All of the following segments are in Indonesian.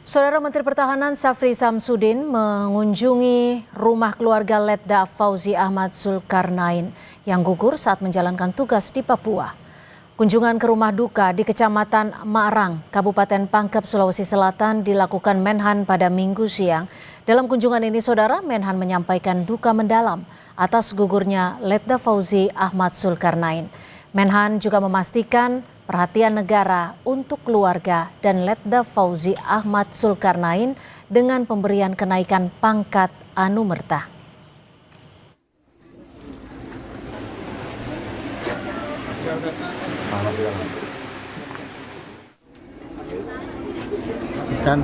Saudara Menteri Pertahanan Safri Samsudin mengunjungi rumah keluarga Letda Fauzi Ahmad Zulkarnain yang gugur saat menjalankan tugas di Papua. Kunjungan ke rumah duka di Kecamatan Marang, Kabupaten Pangkep, Sulawesi Selatan dilakukan Menhan pada Minggu siang. Dalam kunjungan ini, Saudara, Menhan menyampaikan duka mendalam atas gugurnya Letda Fauzi Ahmad Zulkarnain. Menhan juga memastikan perhatian negara untuk keluarga dan Letda Fauzi Ahmad Zulkarnain dengan pemberian kenaikan pangkat anumerta. Kan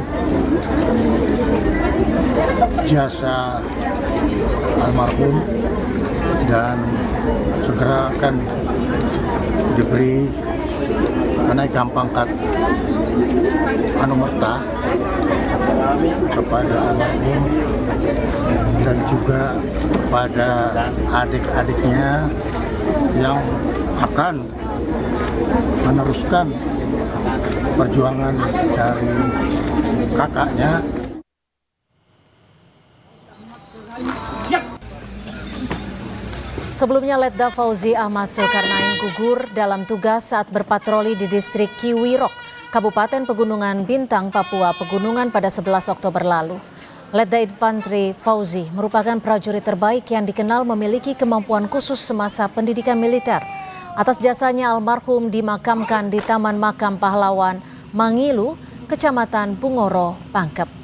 jasa almarhum dan segera akan diberi kenaikan pangkat anumerta kepada almarhum dan juga kepada adik-adiknya yang akan meneruskan perjuangan dari kakaknya. Sebelumnya, Letda Fauzi Ahmad Zulkarnain gugur dalam tugas saat berpatroli di distrik Kiwirok, Kabupaten Pegunungan Bintang, Papua Pegunungan pada 11 Oktober lalu. Letda Infantri Fauzi merupakan prajurit terbaik yang dikenal memiliki kemampuan khusus semasa pendidikan militer. Atas jasanya, almarhum dimakamkan di Taman Makam Pahlawan Mangilu, Kecamatan Bungoro, Pangkep.